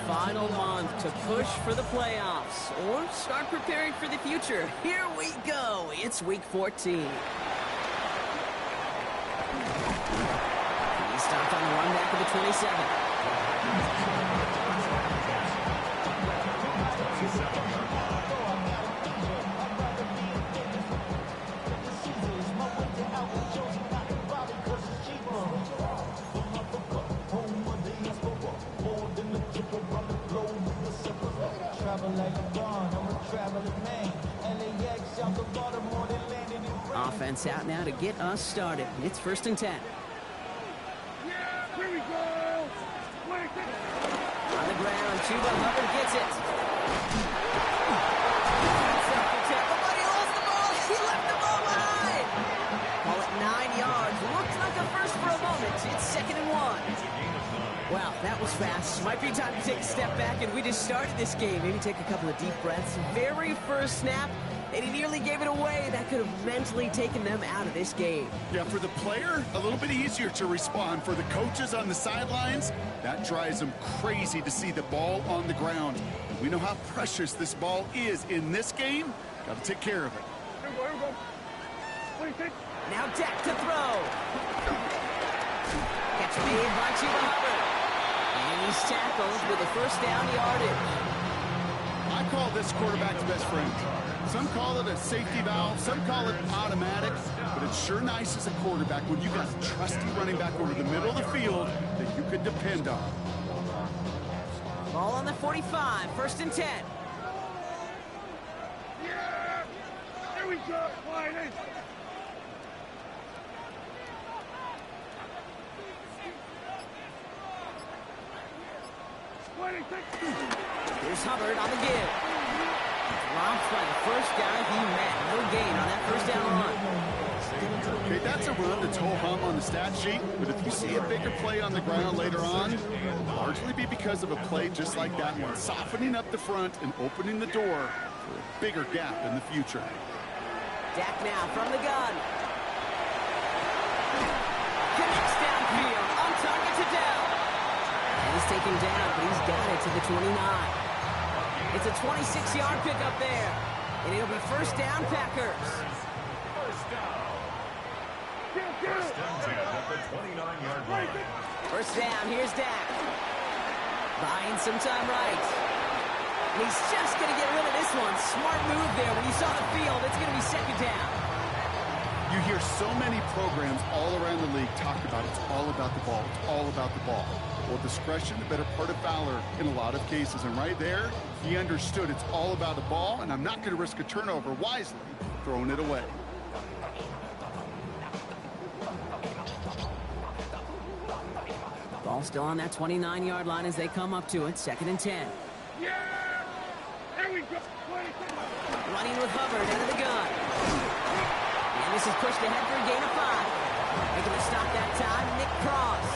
final month to push for the playoffs or start preparing for the future. Here we go. It's week 14. He stopped on the run back of the 27. Offense out now to get us started. It's 1st and 10. Yeah, here we go. On the ground, Chuba Hubbard gets it. Nobody lost the ball. He left the ball behind. Call it 9 yards. Looked like a first for a moment. It's 2nd and 1. Wow, that was fast. Might be time to take a step back, and we just started this game. Maybe take a couple of deep breaths. Very first snap, and he nearly gave it away. That could have mentally taken them out of this game. Yeah, for the player, a little bit easier to respond. For the coaches on the sidelines, that drives them crazy to see the ball on the ground. We know how precious this ball is in this game. Got to take care of it. Here we go. What do you think? Now Dak to throw. Catch made by Chuba Hubbard. And he's tackled with a first down yardage. I call this quarterback's best friend. Some call it a safety valve, some call it automatic, but it's sure nice as a quarterback when you got a trusty running back over the middle of the field that you can depend on. Ball on the 45, 1st and 10. Yeah, there we go. Wide in. Here's Hubbard on the give. Dropped by the first guy he met. No gain on that first down run. Okay, that's a run that's ho-hum on the stat sheet, but if you see a bigger play on the ground later on, it'll largely be because of a play just like that one, softening up the front and opening the door for a bigger gap in the future. Dak now from the gun. Connects downfield, on target to down. He's taken down, but he's got it to the 29. It's a 26-yard pickup there. And it'll be first down, Packers. First down, here's Dak. Buying some time right. And he's just going to get rid of this one. Smart move there. When you saw the field, it's going to be 2nd down. You hear so many programs all around the league talk about it's all about the ball. It's all about the ball. Well, discretion, the better part of valor in a lot of cases. And right there, he understood it's all about the ball, and I'm not going to risk a turnover wisely, throwing it away. Ball still on that 29-yard line as they come up to it. 2nd and 10. Yeah, there we go. Running with Hubbard out of the gun. And this is pushed ahead for a gain of 5. Making a stop that time, Nick Cross.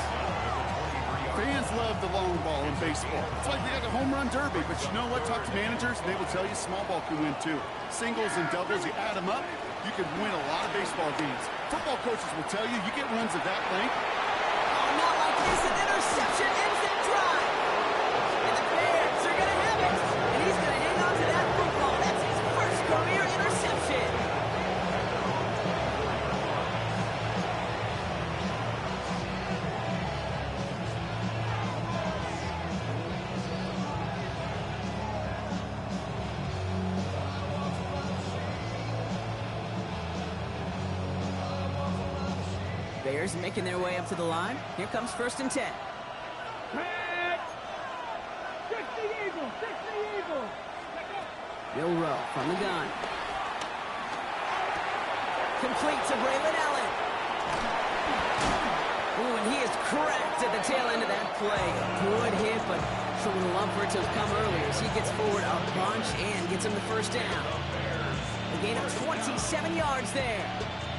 Fans love the long ball in baseball. It's like they got a home run derby, but you know what? Talk to managers, and they will tell you small ball can win too. Singles and doubles, you add them up, you can win a lot of baseball games. Football coaches will tell you, you get runs of that length. Oh, not like this. An interception ends that drive. And the Bears are going to have it. And he's going to hang on to that football. That's his first career interception. Bears making their way up to the line. Here comes 1st and 10. Bill Rowe from the gun. Complete to Braylon Allen. Ooh, and he is cracked at the tail end of that play. Good hit, but from the Lumford to come earlier as he gets forward a bunch and gets him the first down. A gain of 27 yards there.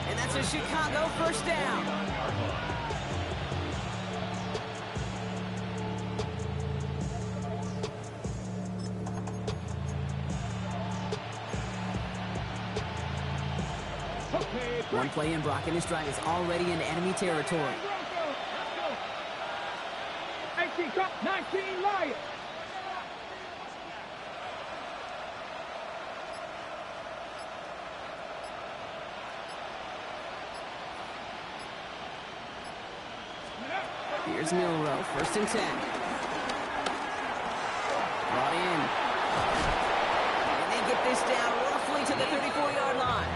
And that's a Chicago first down. One play in, Brock, and his drive is already into enemy territory. 18, 19, Lions. Here's Milrow, 1st and 10. Brought in. And they get this down roughly to the 34-yard line.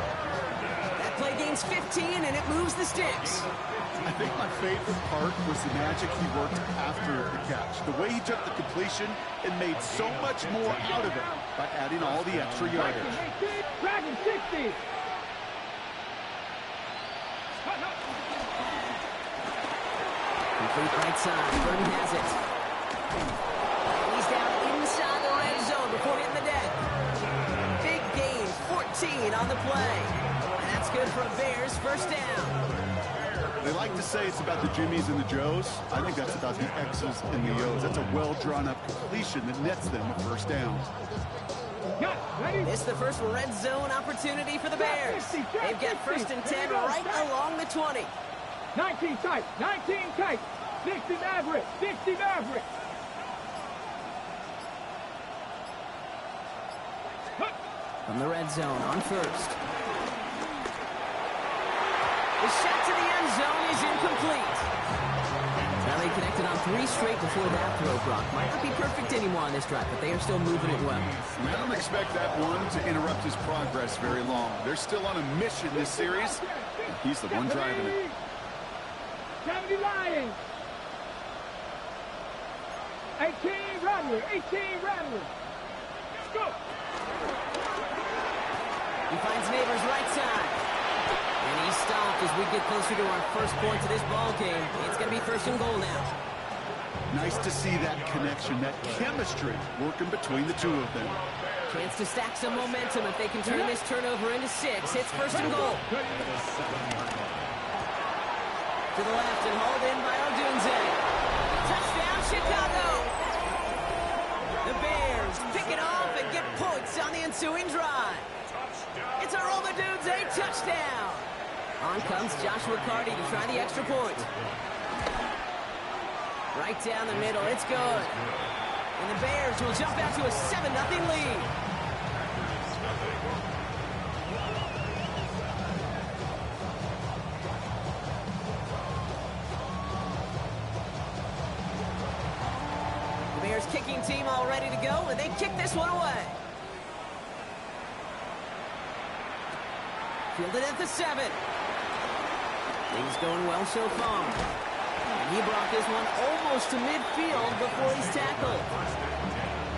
That play gains 15, and it moves the sticks. I think my favorite part was the magic he worked after the catch. The way he took the completion and made so much more out of it by adding all the extra yardage. Dragon 60. Complete right side. Burton has it. And he's down inside the red zone before hitting the deck. Big gain, 14 on the play. And that's good for a Bears 1st down. They like to say it's about the Jimmies and the Joes. I think that's about the X's and the O's. That's a well-drawn-up completion that nets them a 1st down. This is the first red zone opportunity for the Bears. They've got 1st and 10 right along the 20. 19 tight, 19 tight. 60 Maverick, 60 Maverick. From the red zone on 1st. The shot to the end zone is incomplete. Now they connected on 3 straight before that throw, Brock. Might not be perfect anymore on this drive, but they are still moving it well. I don't expect that one to interrupt his progress very long. They're still on a mission this series. He's the one driving it. 70 Lions. 18 Rattler, 18 Rattler. Let's go. He finds Neighbors right side. And he's stopped as we get closer to our first point to this ball game. It's going to be 1st and goal now. Nice to see that connection, that chemistry working between the two of them. Chance to stack some momentum if they can turn this turnover into 6. It's 1st and goal. To the left and hauled in by Odunze. Touchdown, Chicago! The Bears pick it off and get points on the ensuing drive. It's a Odunze touchdown. On comes Joshua Carty to try the extra point. Right down the middle, it's good. And the Bears will jump out to a 7-0 lead. The Bears kicking team all ready to go, and they kick this one away. Fielded at the 7. Things going well so far. And he brought this one almost to midfield before he's tackled.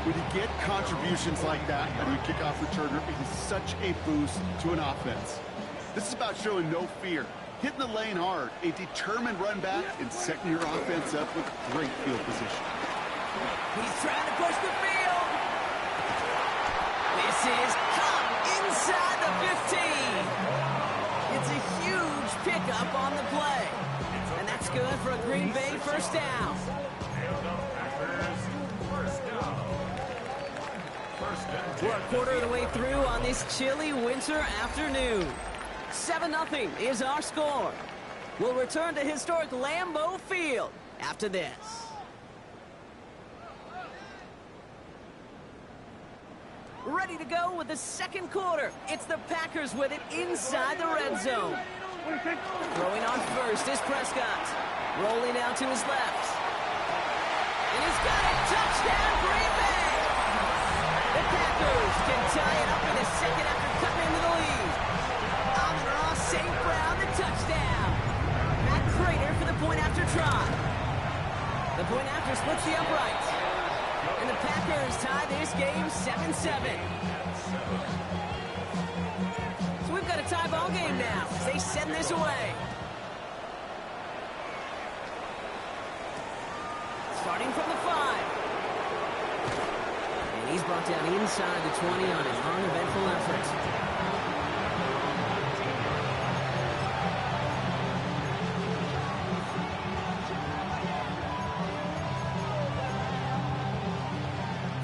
When you get contributions like that out of your kickoff returner, it is such a boost to an offense. This is about showing no fear, hitting the lane hard, a determined run back, and setting your offense up with great field position. He's trying to push the field. This is caught inside the 15. It's a huge pickup on the play. And that's good for a Green Bay 1st down. We're a quarter of the way through on this chilly winter afternoon. 7-0 is our score. We'll return to historic Lambeau Field after this. Ready to go with the 2nd quarter. It's the Packers with it inside the red zone. Throwing on 1st is Prescott. Rolling out to his left. And he's got it. Touchdown, Green Bay! The Packers can tie it up in a second after cutting into the lead. Amon-Ra St. Brown, the touchdown. Matt Prater for the point after try. The point after splits the upright. And the Packers tie this game 7-7. So we've got a tie ball game now as they send this away. Starting from the 5. And he's brought down inside the 20 on an uneventful effort.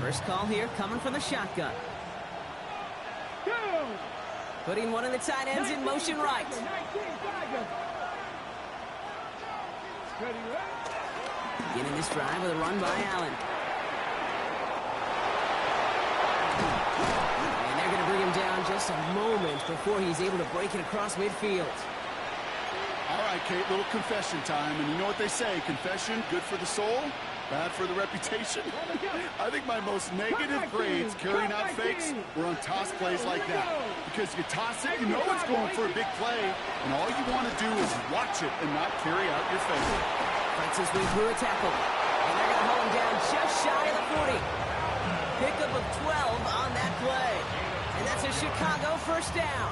First call here coming from the shotgun. Putting one of the tight ends in motion right. Beginning this drive with a run by Allen. And they're going to bring him down just a moment before he's able to break it across midfield. All right, Kate, little confession time. And you know what they say, confession, good for the soul, bad for the reputation. I think my most negative grades carrying out fakes were on toss plays like that. Because you toss it, you know it's going for a big play, and all you want to do is watch it and not carry out your fake. Fights his way through a tackle. And they're going to hold him down just shy of the 40. Pickup of 12 on that play. And that's a Chicago first down.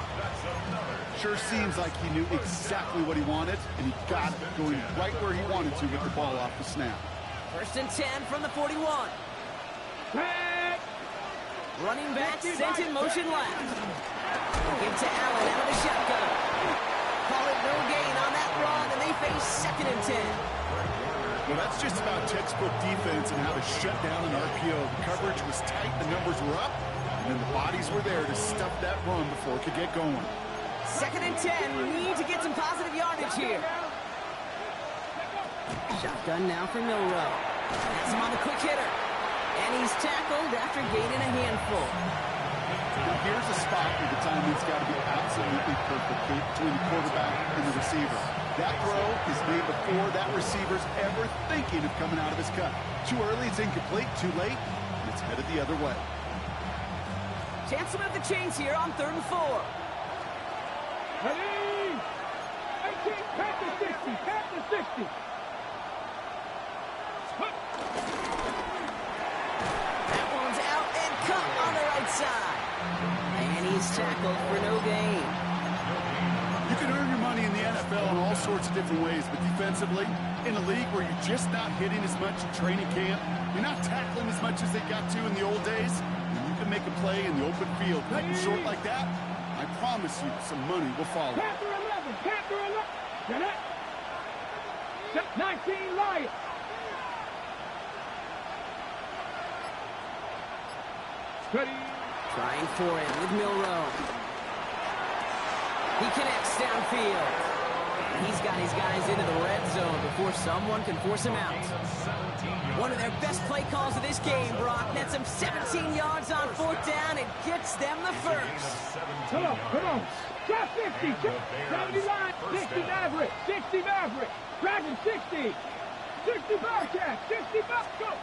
Sure seems like he knew exactly what he wanted, and he got it, going right where he wanted to with the ball off the snap. First and 10 from the 41. Running back sent in motion left. Give to Allen out of the shotgun. Call it no gain on that run, and they face second and 10. Well, that's just about textbook defense and how to shut down an RPO. The coverage was tight, the numbers were up, and then the bodies were there to stuff that run before it could get going. Second and 10. Need to get some positive yardage here. Shotgun now for Milroe. That's him on the quick hitter. And he's tackled after gaining a handful. Now here's a spot where the timing's got to be absolutely perfect between the quarterback and the receiver. That throw is made before that receiver's ever thinking of coming out of his cut. Too early, it's incomplete. Too late, and it's headed the other way. Chance to move the chains here on 3rd and 4. Ready? 18, pass to 60, pass to 60. That one's out and cut on the right side. And he's tackled for no gain. You can earn your money in the NFL in all sorts of different ways, but defensively, in a league where you're just not hitting as much in training camp, you're not tackling as much as they got to in the old days, and you can make a play in the open field, cutting short like that, I promise you some money will follow. Panther 11, Panther 11. Get it? 19 Lions. Ready? Trying for it with Milroe. He connects downfield. He's got his guys into the red zone before someone can force him out. One of their best play calls of this game, Brock. Nets them 17 yards on 4th down and gets them the first. Come on. Shot 50, 79, 60 Maverick, 60 Maverick, Dragon 60, 60 Bearcat, 60 go.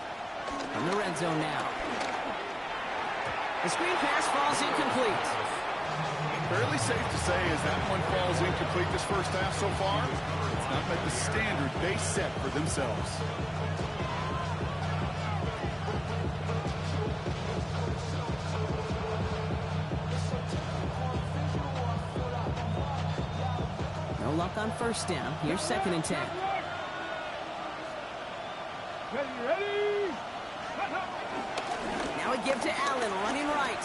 From the red zone now. The screen pass falls incomplete. Fairly safe to say as that one falls incomplete this first half so far, it's not met the standard they set for themselves. No luck on first down. Here's 2nd and 10. Ready? Now a give to Allen, running right.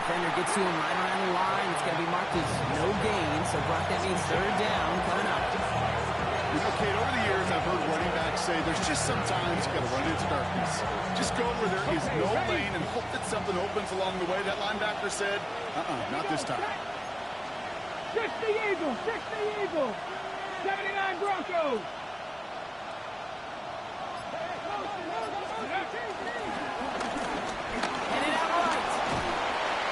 Defender gets to him right around the line. It's going to be marked as no gain, so Brock, that means 3rd down coming up. You know, Kate, over the years, I've heard running backs say there's just sometimes you got to run into darkness. Just go where there is no lane and hope that something opens along the way. That linebacker said, not this time. 60 Eagles, 79 Broncos.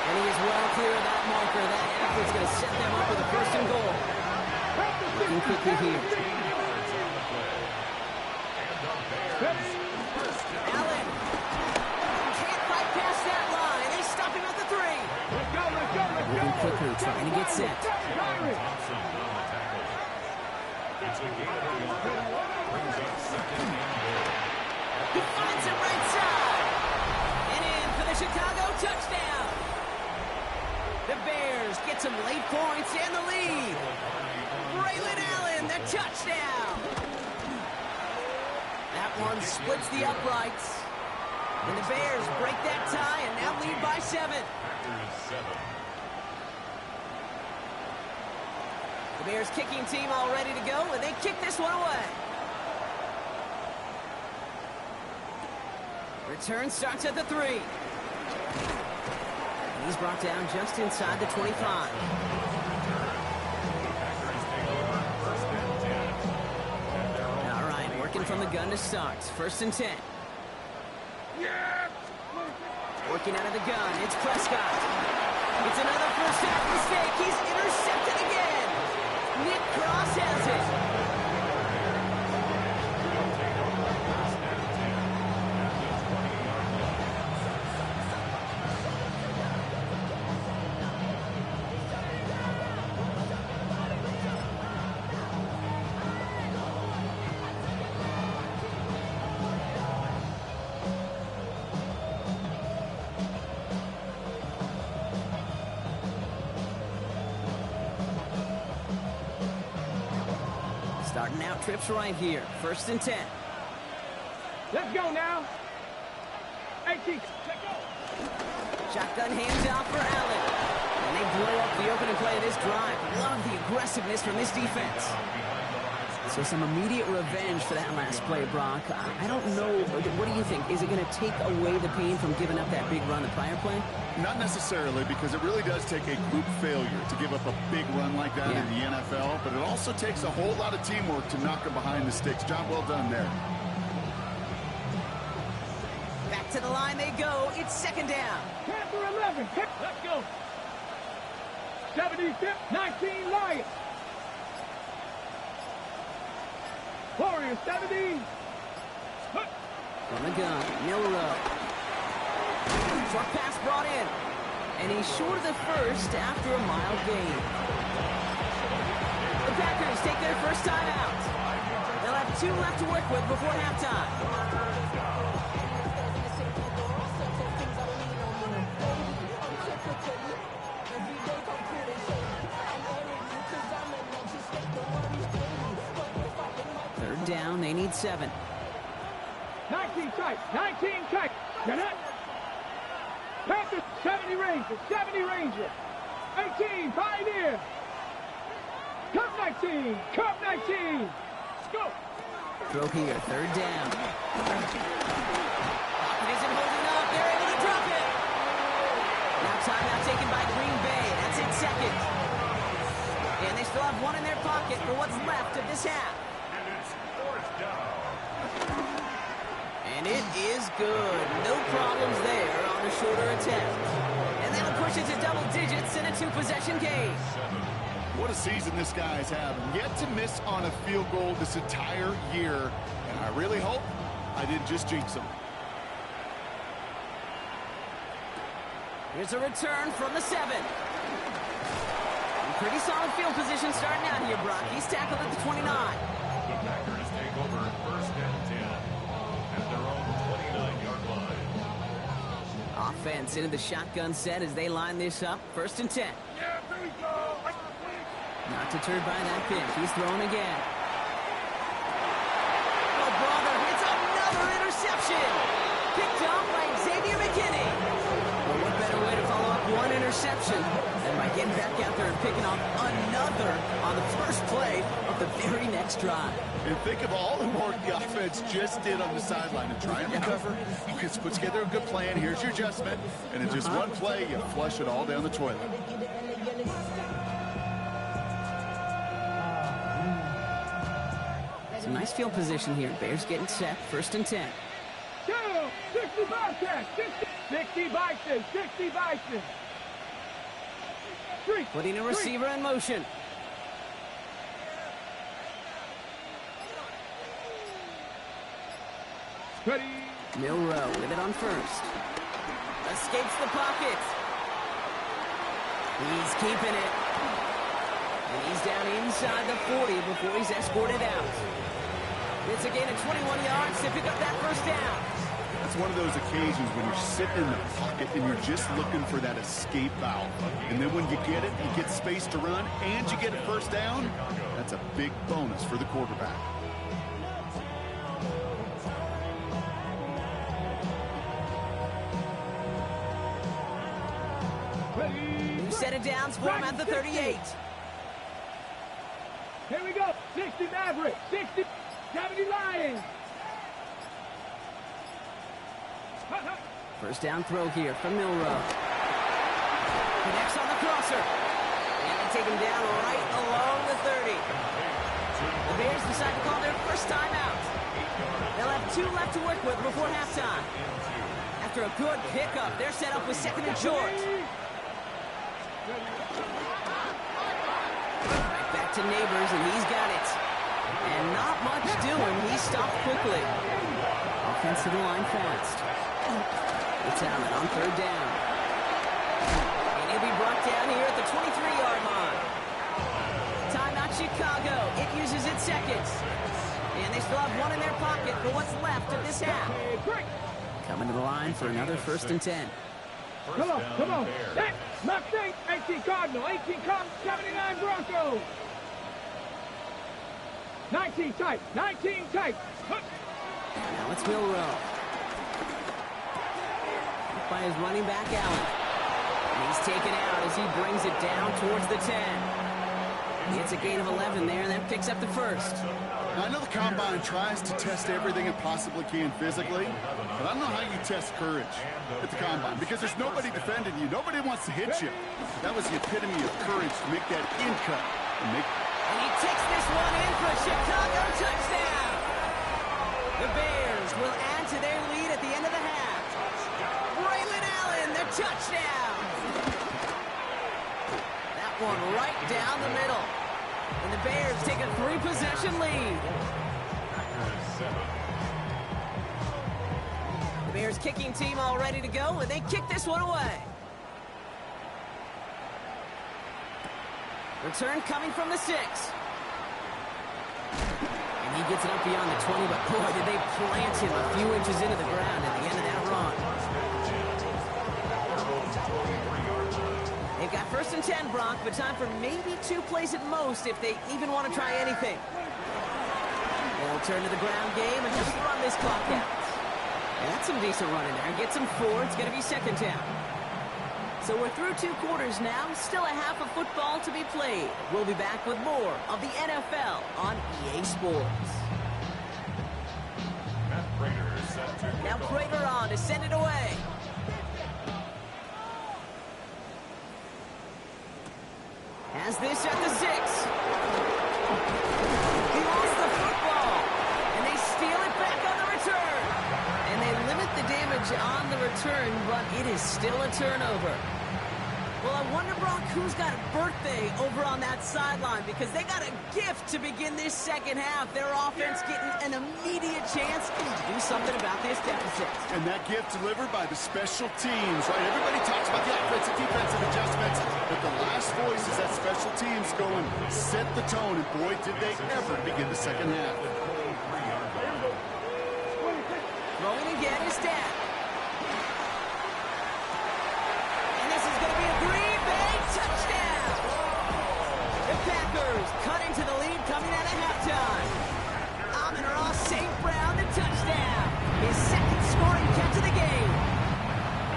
And he is well clear of that marker. That effort's going to set them up with a 1st and goal. Looking quickly here. Allen can't fight past that line. They stop him at the 3. Moving quickly, trying to get set. He finds him right side. And in for the Chicago touchdown. The Bears get some late points and the lead. Braylon Allen, the touchdown. That one splits the uprights. And the Bears break that tie and now lead by 7. The Bears kicking team all ready to go, and they kick this one away. Return starts at the 3. He's brought down just inside the 25. All right, working from the gun to start. 1st and 10. Working out of the gun, it's Prescott. It's another first half mistake. He's intercepted again. Nick Cross has it. Starting out trips right here. 1st and 10. Let's go now. 18. Let's go. Shotgun handoff for Allen. And they blow up the opening play of this drive. Love the aggressiveness from this defense. So some immediate revenge for that last play, Brock. I don't know. What do you think? Is it going to take away the pain from giving up that big run the prior play? Not necessarily, because it really does take a group failure to give up a big run like that in the NFL, but it also takes a whole lot of teamwork to knock them behind the sticks. Job well done there. Back to the line they go. It's 2nd down. Panther 11. Let's go. 75, 19 Lions. Warriors 70. From the gun, Milrow. Short pass brought in. And he's short of the first after a mild gain. The Packers take their first time out. They'll have 2 left to work with before halftime. Down, they need 7. 19 tight, 19 tight. Get it. Panthers 70 Rangers, 70 Rangers. 18 Pioneer. Cup 19, Cup 19. Let's go. Throw here, 3rd down. Pocket isn't holding up. They're able to drop it. Now timeout taken by Green Bay. That's in 2nd. And they still have 1 in their pocket for what's left of this half. And it is good. No problems there on a shorter attempt. And that'll push it to double digits in a 2-possession game. What a season this guy's having. Yet to miss on a field goal this entire year. And I really hope I didn't just jinx him. Here's a return from the 7. Pretty solid field position starting out here, Brock. He's tackled at the 29. The Packers take over 1st and 10 at their own 29-yard line. Offense into the shotgun set as they line this up. 1st and 10. Yeah, there we go. Not deterred by that pitch. He's throwing again. Oh, brother, it's another interception. Picked off by Xavier McKinney. Well, what better way to follow up 1 interception than by getting back out there and picking off another on the first play of the very next drive. And think of all the work the offense just did on the sideline to try and recover. You can put together a good plan. Here's your adjustment. And in just 1 play, you flush it all down the toilet. Some nice field position here. Bears getting set. 1st and 10. 60 Bobcats, 60 Bison, 60 Bison. Putting a receiver in motion. Ready. Milrow with it on 1st. Escapes the pocket. He's keeping it. And he's down inside the 40 before he's escorted out. It's a gain of 21 yards to pick up that 1st down. It's one of those occasions when you're sitting in the pocket and you're just looking for that escape valve. And then when you get it, you get space to run, and you get a 1st down. That's a big bonus for the quarterback. New set of downs for him at the 38. Here we go. 60 Maverick, 60, 70 Lions. 1st down throw here from Milrow. Connects on the crosser. And they take him down right along the 30. The Bears decide to call their 1st timeout. They'll have 2 left to work with before halftime. After a good pickup, they're set up with 2nd and short. Back to Neighbors, and he's got it. And not much doing. He stopped quickly. Offense to the line fast. It's Allen on third down. And he'll be brought down here at the 23-yard line. Timeout Chicago. It uses its seconds. And they still have one in their pocket for what's left of this half. Coming to the line for another 1st and 10. Come on, come on. Hey, Mustang, 18 Cardinal, 18 Cardinal, 79 Broncos. 19 tight, 19 tight. Now it's Milrow. By his running back, Allen. And he's taken out as he brings it down towards the 10. He gets a gain of 11 there, and then picks up the first. Now, I know the Combine tries to test everything it possibly can physically, but I don't know how you test courage at the Combine because there's nobody defending you. Nobody wants to hit you. That was the epitome of courage to make that in cut. And he takes this one in for a Chicago touchdown. The Bears will add to their lead at the end of the half. Braylon Allen, the touchdown. That one right down the middle. And the Bears take a 3-possession lead. The Bears kicking team all ready to go, and they kick this one away. Return coming from the 6. And he gets it up beyond the 20, but boy, did they plant him a few inches into the ground at the end of that run. They've got 1st and 10, Brock, but time for maybe 2 plays at most if they even want to try anything. They'll turn to the ground game and just run this clock out. And that's some decent running there. Gets them 4. It's going to be 2nd down. So we're through 2 quarters now. Still a half of football to be played. We'll be back with more of the NFL on EA Sports. Now Prater on to send it away. Has this at the 6. He lost the football. And they steal it back on the return. And they limit the damage on the return, but it is still a turnover. Well, I wonder, Brock, who's got a birthday over on that sideline because they got a gift to begin this second half. Their offense getting an immediate chance to do something about this deficit. And that gift delivered by the special teams, right? Everybody talks about the offensive, defensive adjustments, but the last voice is that special teams going set the tone, and boy, did they ever begin the second half. Throwing again is Dan. And this is going to be a Green Bay touchdown. The Packers cut into the lead coming out of halftime. Amon-Ra St. Brown, the touchdown. His 2nd scoring catch of the game.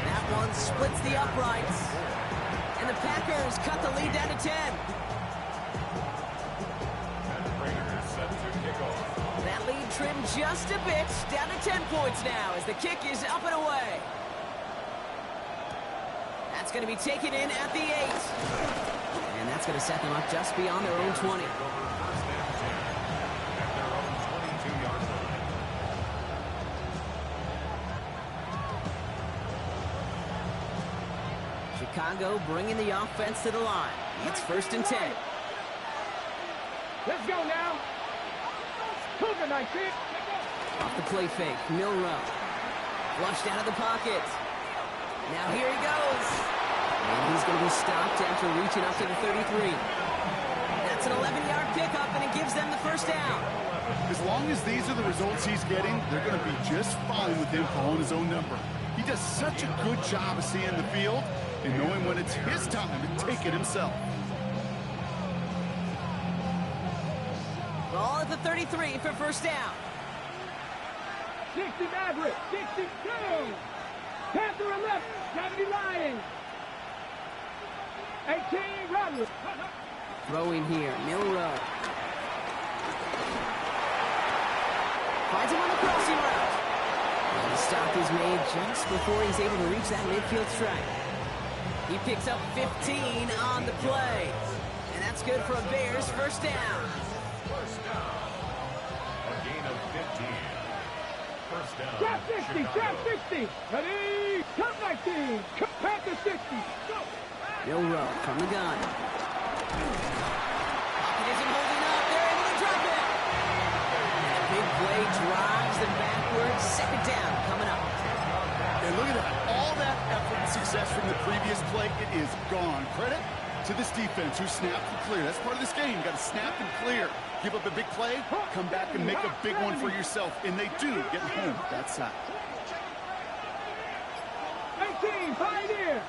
That one splits the uprights. And the Packers cut the lead down to 10. That lead trimmed just a bit, down to 10 points now as the kick is up and away. That's going to be taken in at the 8. And that's going to set them up just beyond their own 20. Chicago bringing the offense to the line. It's 1st and 10. Let's go now. Cougar 19. Off the play fake, Milrow. Flushed out of the pocket. Now here he goes. And he's going to be stopped after reaching up to the 33. That's an 11-yard pickup, and it gives them the 1st down. As long as these are the results he's getting, they're going to be just fine with him calling his own number. He does such a good job of seeing the field and knowing when it's his time to take it himself. Ball at the 33 for 1st down. 60 Maverick, 62. Panther 11, 70 Lions. 18 Rodgers. Throwing here, Milrow. Finds him on the crossing route. And the stop is made just before he's able to reach that midfield strike. He picks up 15 on the play. And that's good for a Bears 1st down. A gain of 15. 1st down. Trap 60, trap 60. Ready, cut 19. Panther 60. Go. Milrow from the gun. Pocket is drives them backwards. Second down coming up. And look at that. All that effort and success from the previous play, it is gone. Credit to this defense who snapped and clear. That's part of this game. You got to snap and clear. Give up a big play, come back and make a big one for yourself. And they do, getting home that side. 18, Pioneer.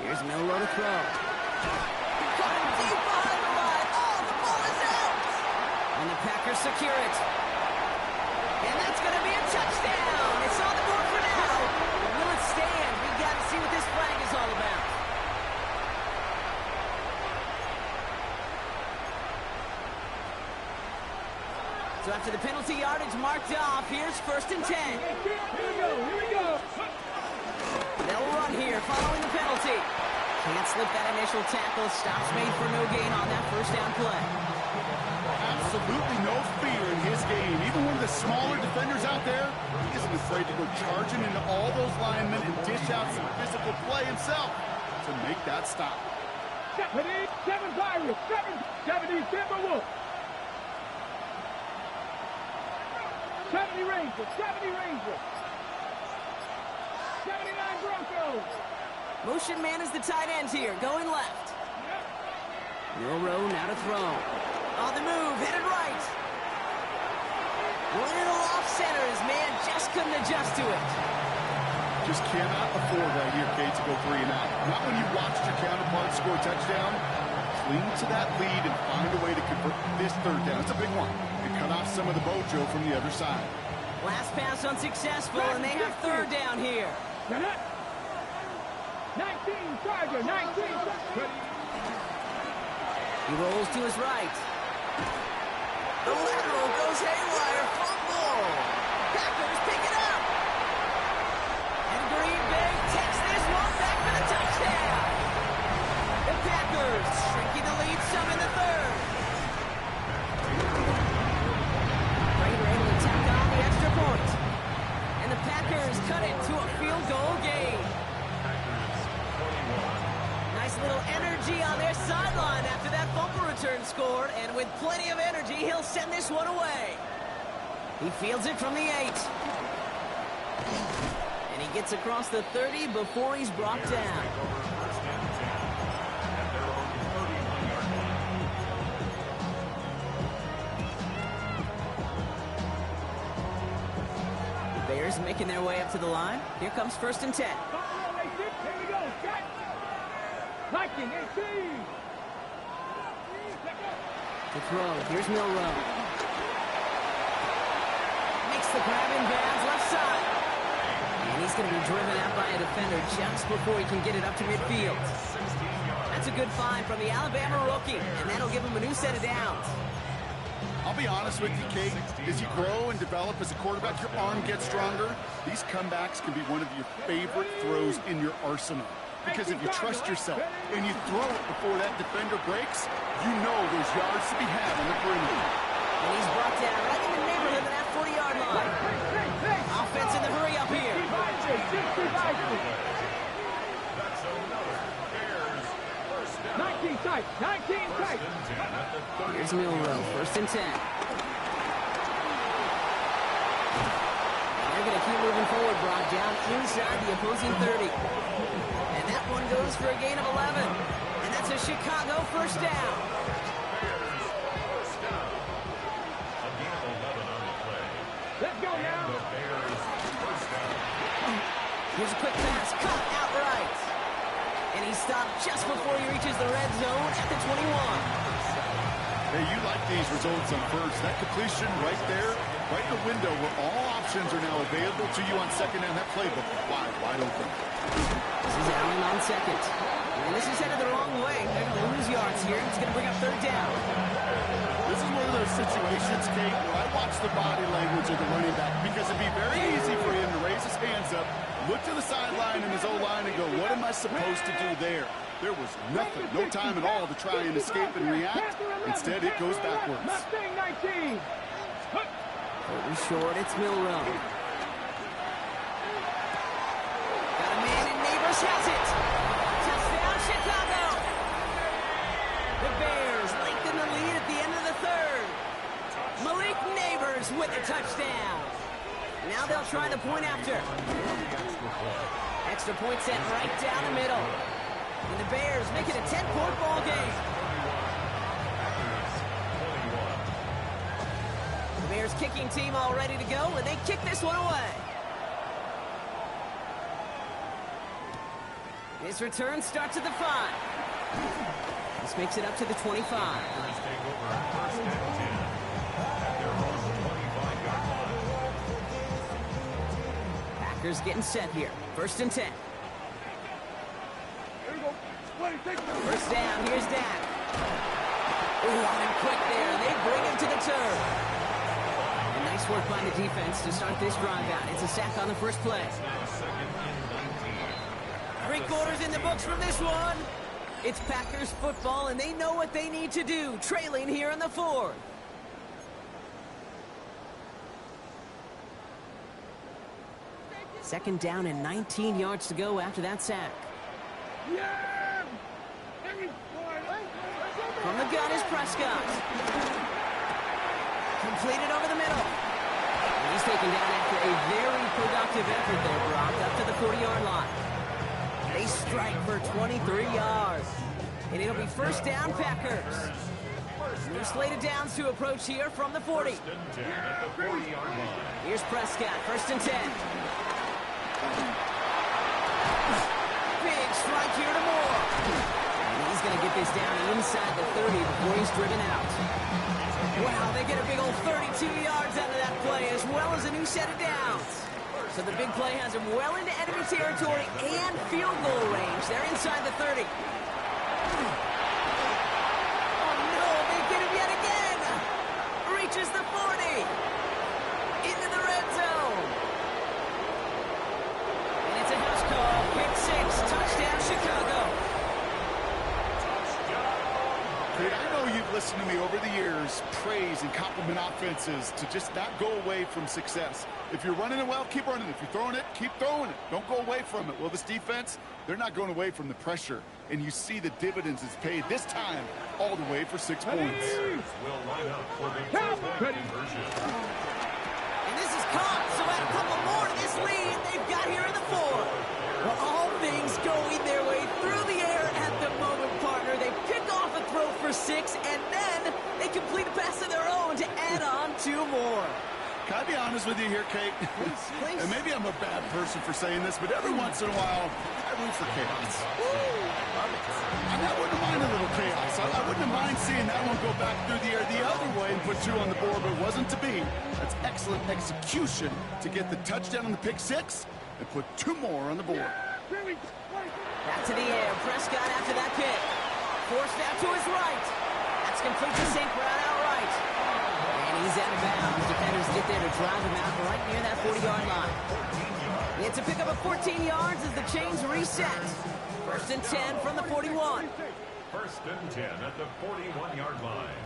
Here's Milroe to throw. Caught him deep behind the line. Oh, the ball is out. And the Packers secure it. And that's going to be a touchdown. It's on the board for now. Will it stand? We got to see what this flag is all about. So after the penalty yardage marked off, here's 1st and 10. Here we go. They'll run here following the penalty. Can't slip that initial tackle. Stops made for no gain on that first down play. Absolutely no fear in his game. Even one of the smaller defenders out there, he isn't afraid to go charging into all those linemen and dish out some physical play himself to make that stop. 7 Pirates, 70 Timberwolves. 70 Rangers, 79 Broncos. Motion man is the tight end here, going left. Milroe now to throw. On the move, headed right. Little off center, his man just couldn't adjust to it. Just cannot afford right here, Kate, to go 3 and out. Not when you watched your counterpart score a touchdown. Cling to that lead and find a way to convert this 3rd down. It's a big one. And cut off some of the mojo from the other side. Last pass unsuccessful, and they have 3rd down here. 19 Charger, 19. He rolls to his right. The lateral goes haywire. Fumble. Packers pick it up. And Green Bay takes this one back for the touchdown. The Packers shrinking the lead some in the 3rd. Raider able to tack on the extra point. And the Packers cut it to a field goal game. Nice little energy on their sideline after that fumble return scored, and with plenty of energy, he'll send this one away. He fields it from the 8. And he gets across the 30 before he's brought down. The Bears making their way up to the line. Here comes 1st and 10. Here we go, Scott. Viking, 18. To throw, here's Milroe. Makes the grab in bounds left side. And he's going to be driven out by a defender just before he can get it up to midfield. That's a good find from the Alabama rookie, and that'll give him a new set of downs. I'll be honest with you, Kate. As you grow and develop as a quarterback, your arm gets stronger. These comebacks can be one of your favorite throws in your arsenal. Because if you trust yourself and you throw it before that defender breaks, you know there's yards to be had on the perimeter. And he's brought down right in the neighborhood of that 40-yard line. Offense in the hurry up here. 19 tight. Here's Milroe, 1st and 10. They're going to keep moving forward, brought down inside the opposing 30. And that one goes for a gain of 11. And that's a Chicago 1st down. Let's go now. Here's a quick pass, caught outright. And he stopped just before he reaches the red zone at the 21. Hey, you like these results on 1st. That completion right there, right in the window where all options are now available to you on 2nd down. That playbook wide open. This is Allen on 2nd. And this is headed the wrong way. They're going to lose yards here. It's going to bring up 3rd down. This is one of those situations, Kate, where I watch the body language of the running back because it'd be very easy for him to raise his hands up, look to the sideline in his O-line and go, what am I supposed to do there? There was nothing, no time at all to try and escape and react. Instead, it goes backwards. Mustang 19. Over short, it's Milroe. Got a man and Neighbors has it. Touchdown, Chicago. The Bears lengthen the lead at the end of the 3rd. Packers with a touchdown. Now they'll try the point after. Extra point set right down the middle. And the Bears make it a 10-point ball game. The Bears kicking team all ready to go, and they kick this one away. This return starts at the 5. This makes it up to the 25. Packers take over first and 10 at their own 25-yard line. Packers getting set here. First and 10. First down, here's Dak. Ooh, on him quick there, and they bring him to the turf. And nice work by the defense to start this drive out. It's a sack on the first play. Now second and 19. 3 quarters in the books from this one. It's Packers football, and they know what they need to do, trailing here in the 4th. Second down and 19 yards to go after that sack. From the gun is Prescott. Completed over the middle. And he's taken down after a very productive effort there, Brock, up to the 40-yard line. They strike for 23 yards. And it'll be first down, Packers. New slated downs to approach here from the 40. First and 10 at the 40-yard line. Here's Prescott, first and 10. Big strike here to Moore. And he's going to get this down inside the 30 before he's driven out. Wow, they get a big old 32 yards out of that play, as well as a new set of downs. So the big play has him well into enemy territory and field goal range. They're inside the 30. Oh no, they get him yet again. Reaches the 40. Into the red zone. And it's a house call. Pick 6. Touchdown, Chicago. Creed, I know you've listened to me over the years praise and compliment offenses to just not go away from success. If you're running it well, keep running it. If you're throwing it, keep throwing it. Don't go away from it. Well, this defense, they're not going away from the pressure. And you see the dividends it's paid this time all the way for 6 points. Will line up for the two-point conversion. And this is caught, so add a couple more to this lead they've got here in the 4th. Well, all things going their way through the air at the moment, partner. They pick off a throw for 6, and then they complete a pass of their own to add on 2 more. Can I be honest with you here, Kate? Please. And maybe I'm a bad person for saying this, but every once in a while, I root for chaos. I wouldn't mind a little chaos. I wouldn't mind seeing that one go back through the air the other way and put 2 on the board, but it wasn't to be. That's excellent execution to get the touchdown on the pick 6 and put 2 more on the board. Back to the air. Prescott after that pick. Forced out to his right. That's complete to St. Brown outright. And he's out of bounds. Defenders get there to drive him out right near that 40-yard line. It's a pickup of 14 yards as the chains reset. First and 10 from the 41. First and 10 at the 41-yard line.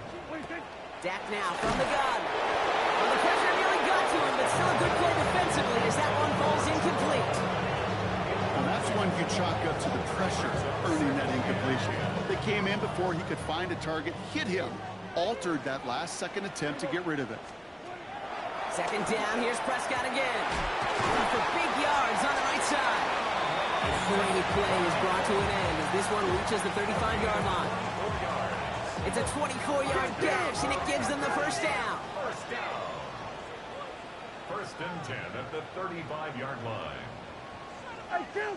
Dak now from the gun. Well, the pressure nearly got to him, but still a good play defensively as that one falls incomplete. Now that's one you chalk up to the pressure earning that incompletion. They came in before he could find a target, hit him, altered that last-second attempt to get rid of it. Second down, here's Prescott again. For big yards on the right side. And a great play is brought to an end as this one reaches the 35-yard line. It's a 24-yard dash, and it gives them the first down. First and 10 at the 35-yard line. Hey, kill!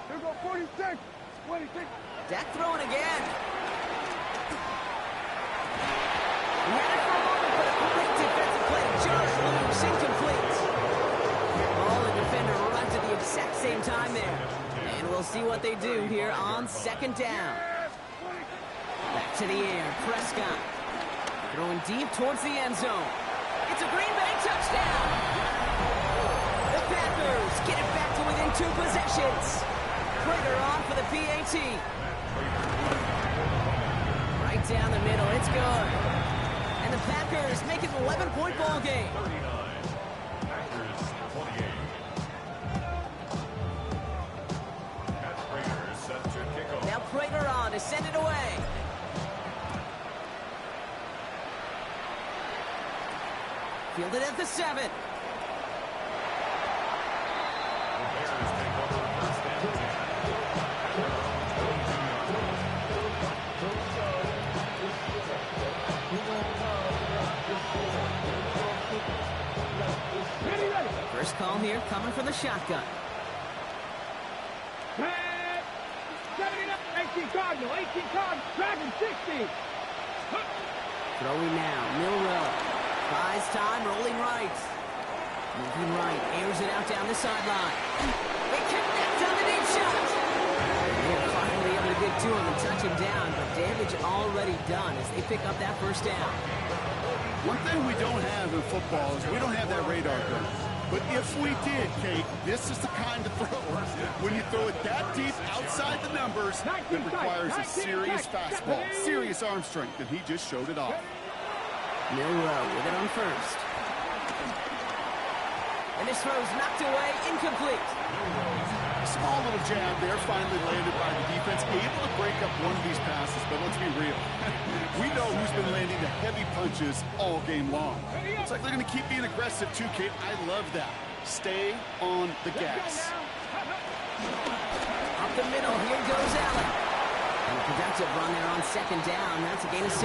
Here go 46, 26. Dak throwing again. He had it for a moment, but a great defensive play. Just loose, incomplete. Ball and defender right to the exact same time there. And we'll see what they do here on second down. Back to the air, Prescott. Throwing deep towards the end zone. It's a Green Bay touchdown. The Packers get it back to within 2 possessions. Prater on for the PAT. Right down the middle, it's good. And the Packers make it an 11-point ball game. 39. Packers 28. Matt Prater is set to kick off. Now Prater on to send it away. Fielded at the 7. The Bears take over first and 10 at their own 22-yard line. First call here coming from the shotgun. 18 Cardinal, 18 Cardinal, Dragon 60. Throwing now, Milrow. Buys time, rolling right. Moving right, airs it out down the sideline. They connect on the deep shot. They're finally able to get to him and touch him down, but damage already done as they pick up that first down. One thing we don't have in football is we don't have that radar gun. But if we did, Kate, this is the kind of throw. When you throw it that deep outside the numbers, it requires a serious fastball, serious arm strength, and he just showed it off. Milrow with it on first. And this throw's knocked away, incomplete. Small little jab there, finally landed by the defense, able to break up one of these passes, but let's be real. We know who's been landing the heavy punches all game long. Looks like they're going to keep being aggressive too, Kate. I love that. Stay on the gas. Up the middle, here goes Allen. And a productive run there on second down. That's a gain of 6.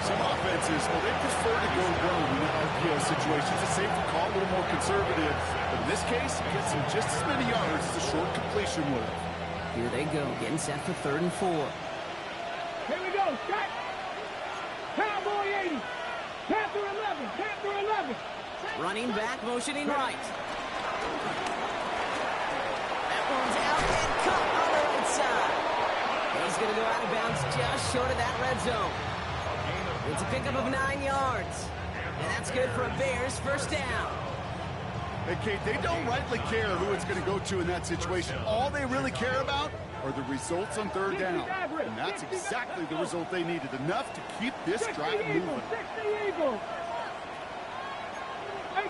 Some offenses, well, they prefer to go rogue in the RPO situations. A safer call, a little more conservative. But in this case, it gets him just as many yards as a short completion would have. Here they go, getting set for 3rd and 4. Here we go, Scott. Cowboy 80. Panther 11. Panther 11. Running back, motioning right. That one's out and caught on the right side. He's going to go out of bounds just short of that red zone. It's a pickup of 9 yards. And that's good for a Bears first down. Hey, Kate, they don't rightly care who it's going to go to in that situation. All they really care about are the results on 3rd down. And that's exactly the result they needed. Enough to keep this drive moving. 60 Eagles.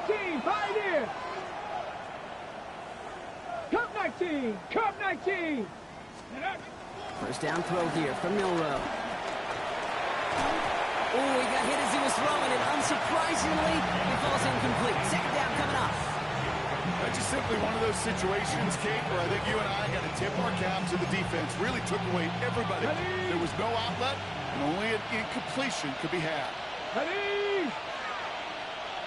18, Pioneers. Cup 19. Cup 19. First down throw here from Milrow. Oh, he got hit as he was throwing, and unsurprisingly, he falls incomplete. Second down coming up. That's just simply one of those situations, Kate, where I think you and I got to tip our cap to the defense. Really took away everybody. There was no outlet, and only an incompletion could be had.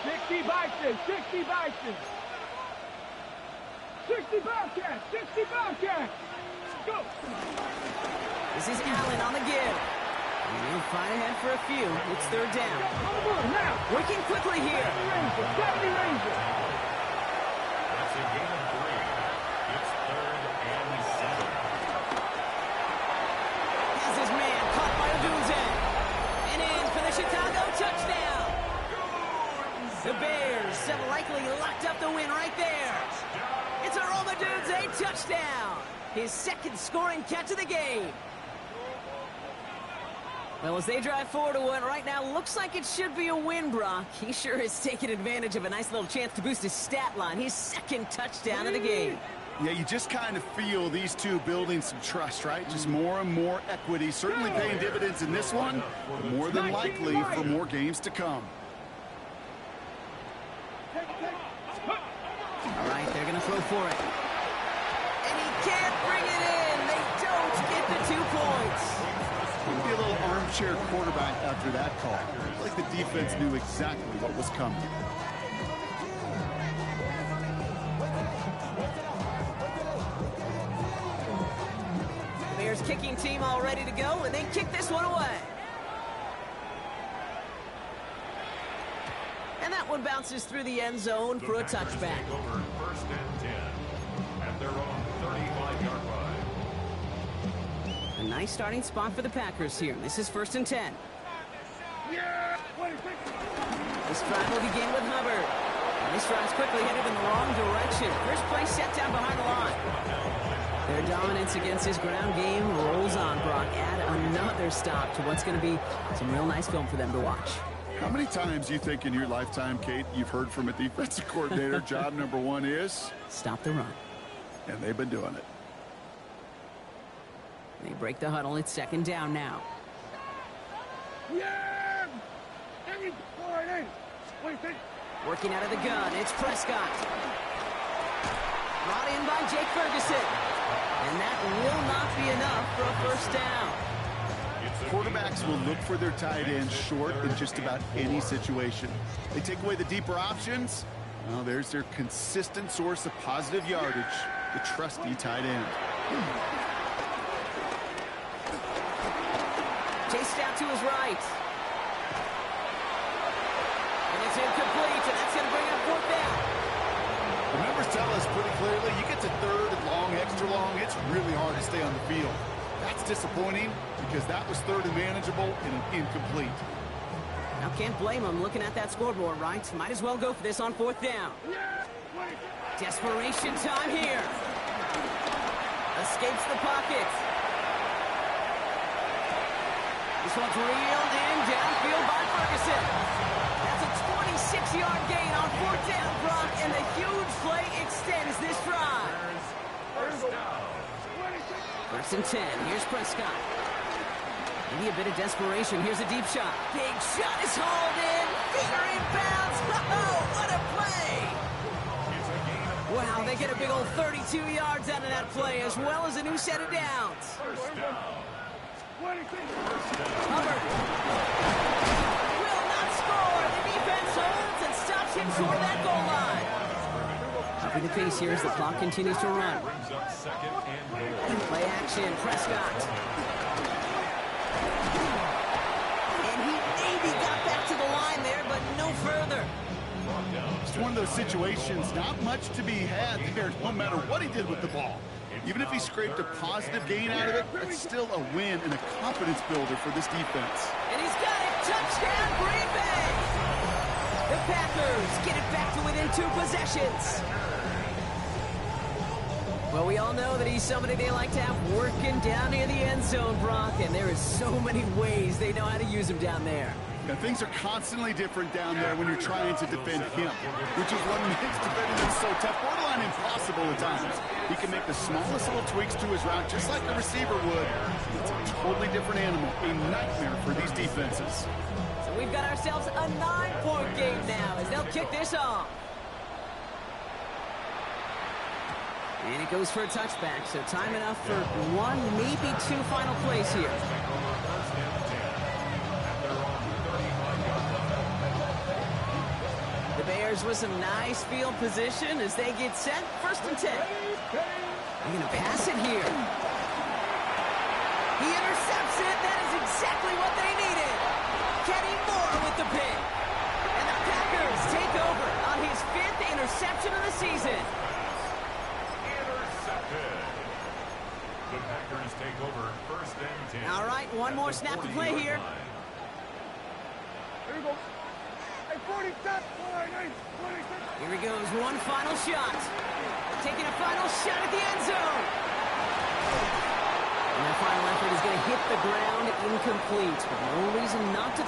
60 Bison, 60 Bison. 60 Bobcats, 60 Bobcats. Go. This is Allen on the give. And he'll fight ahead for a few. It's 3rd down. Now. Working quickly here. 70 Ranger. That's a gain of 3. It's 3rd and 7. Has his man caught by Odunze. And in for the Chicago touchdown. The Bears have likely locked up the win right there. It's a Roma Odunze touchdown. His 2nd scoring catch of the game. Well, as they drive forward to what right now looks like it should be a win, Brock. He sure is taking advantage of a nice little chance to boost his stat line. His 2nd touchdown of the game. Yeah, you just kind of feel these two building some trust, right? Just more and more equity. Certainly paying dividends in this one, but more than likely for more games to come. All right, they're going to throw for it. And he can't bring it in. They don't get the 2 points. Be a little armchair quarterback after that call. I feel like the defense knew exactly what was coming. Bears kicking team all ready to go, and they kick this one away. And that one bounces through the end zone for a touchback. Take over 1st and 10 at their own 35-yard line. A nice starting spot for the Packers here. This is 1st and 10. This drive will begin with Hubbard. And this drive's quickly headed in the wrong direction. First play set down behind the line. Their dominance against his ground game rolls on, Brock. Add another stop to what's going to be some real nice film for them to watch. How many times do you think in your lifetime, Kate, you've heard from a defensive coordinator, job number 1 is? Stop the run. And they've been doing it. They break the huddle. It's 2nd down now. Working out of the gun, it's Prescott. Brought in by Jake Ferguson. And that will not be enough for a first down. Quarterbacks will look for their tight end short in just about any situation. They take away the deeper options. Well, there's their consistent source of positive yardage, the trusty tight end. Chased out to his right. And it's incomplete, and that's going to bring up fourth down. The numbers tell us pretty clearly, you get to third and long, extra long, it's really hard to stay on the field. That's disappointing because that was third and manageable and an incomplete. Now, can't blame him looking at that scoreboard, right? Might as well go for this on fourth down. Desperation time here. Escapes the pocket. This one's reeled in downfield by Ferguson. That's a 26-yard gain on fourth down, Brock, and the huge play extends this drive. First and 10. Here's Prescott. Maybe a bit of desperation. Here's a deep shot. Big shot is hauled in. Finger in bounds. Oh, what a play. Wow, they get a big old 32 yards out of that play, as well as a new set of downs. Hubbard will not score. The defense holds and stops him toward that goal line. Upping the pace here as the clock continues to run. Play action, Prescott. And he maybe got back to the line there, but no further. It's one of those situations, not much to be had there, no matter what he did with the ball. Even if he scraped a positive gain out of it, it's still a win and a confidence builder for this defense. And he's got it. Touchdown, Green Bay. The Packers get it back to within 2 possessions. Well, we all know that he's somebody they like to have working down near the end zone, Brock, and there is so many ways they know how to use him down there. Now, things are constantly different down there when you're trying to defend him, which is what makes defending him so tough, borderline impossible at times. He can make the smallest little tweaks to his route, just like a receiver would. It's a totally different animal, a nightmare for these defenses. So we've got ourselves a 9-point game now as they'll kick this off. And it goes for a touchback, so time enough for 1, maybe 2 final plays here. The Bears with some nice field position as they get set. First and 10. They're going to pass it here. He intercepts it. That is exactly what they needed. Kenny Moore with the pick. And the Packers take over on his 5th interception of the season. The Packers take over first and 10. All right, one more snap to play here. Here we go. Here he goes, one final shot. Taking a final shot at the end zone. And that final effort is going to hit the ground incomplete. No reason not to